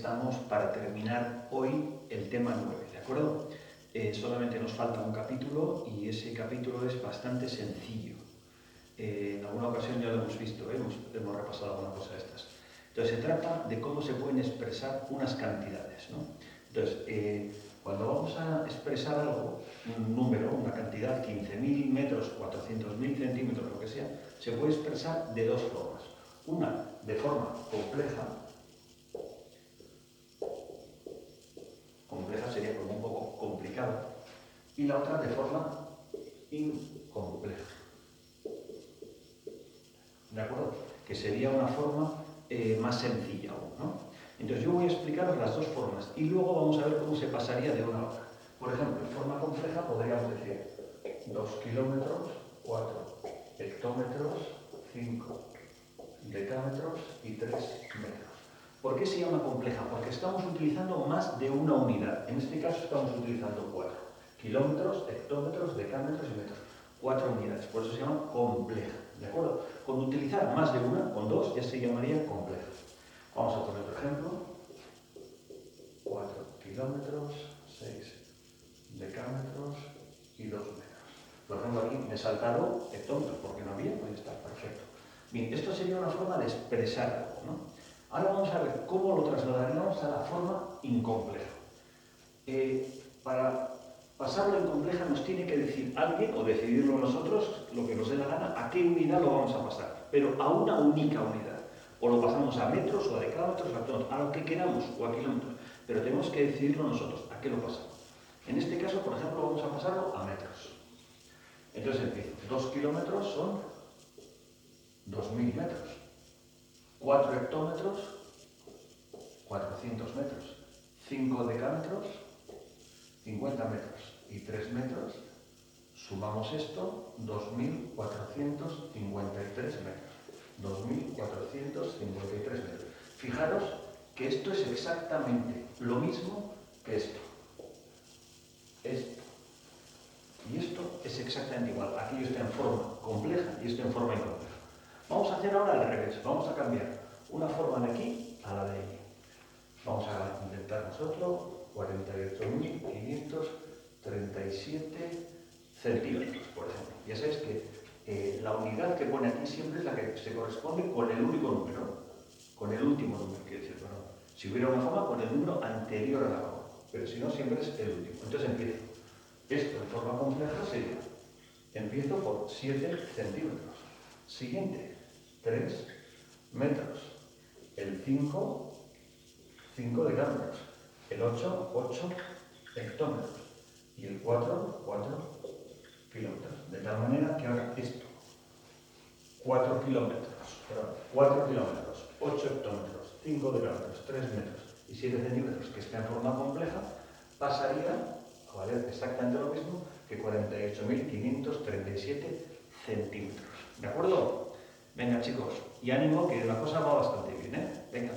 estamos para terminar hoy el tema 9, ¿de acuerdo? Solamente nos falta un capítulo y ese capítulo es bastante sencillo. En alguna ocasión ya lo hemos visto, hemos repasado alguna cosa de estas. Entonces se trata de cómo se pueden expresar unas cantidades, ¿no? Entonces, cuando vamos a expresar algo, un número, una cantidad, 15.000 metros, 400.000 centímetros, lo que sea, se puede expresar de dos formas. Una de forma compleja sería como un poco complicada, y la otra de forma incompleja. ¿De acuerdo? Que sería una forma más sencilla aún, ¿no? Entonces yo voy a explicaros las dos formas y luego vamos a ver cómo se pasaría de una a otra. Por ejemplo, en forma compleja podríamos decir 2 kilómetros, 4 hectómetros, 5 decámetros y 3 metros. ¿Por qué se llama compleja? Porque estamos utilizando más de una unidad. En este caso estamos utilizando 4 kilómetros, hectómetros, decámetros y metros. 4 unidades, por eso se llama compleja. ¿De acuerdo? Con utilizar más de una, con dos, ya se llamaría compleja. Vamos a poner otro ejemplo. 4 kilómetros, 6 decámetros y 2 metros. Por ejemplo, aquí me he saltado hectómetros porque no había, pues está perfecto. Bien, esto sería una forma de expresar algo, ¿no? Ahora vamos a ver cómo lo trasladaríamos a la forma incompleja. Para pasarlo en compleja nos tiene que decir alguien, o decidirlo nosotros, lo que nos dé la gana, a qué unidad lo vamos a pasar, pero a una única unidad. O lo pasamos a metros, o a decámetros, a lo que queramos, o a kilómetros. Pero tenemos que decidirlo nosotros, a qué lo pasamos. En este caso, por ejemplo, vamos a pasarlo a metros. Entonces empiezo. 2 kilómetros son 2.000 metros. 4 hectómetros, 400 metros. 5 decámetros, 50 metros. Y 3 metros, sumamos esto, 2.453 metros. 2.453 metros. Fijaros que esto es exactamente lo mismo que esto. Esto. Y esto es exactamente igual. Aquí está en forma compleja y esto en forma incompleja. Vamos a hacer ahora al revés. Vamos a cambiar una forma de aquí a la de allí. Vamos a intentar nosotros 48.537 centímetros, por ejemplo. Ya sabéis que la unidad que pone aquí siempre es la que se corresponde con el único número, con el último número, quiero decir, bueno, si hubiera una forma, con el número anterior a la forma, pero si no, siempre es el último. Entonces empiezo. Esto en forma compleja sería, empiezo por 7 centímetros. Siguiente, 3 metros. El 5 decámetros. El 8 hectómetros. Y el 4 kilómetros. De tal manera que ahora esto, 4 kilómetros, 8 hectómetros, 5 decámetros, 3 metros y 7 centímetros, que está en forma compleja, pasaría a valer exactamente lo mismo que 48.537 centímetros. ¿De acuerdo? Venga, chicos, y ánimo que la cosa va bastante bien, ¿eh? Venga.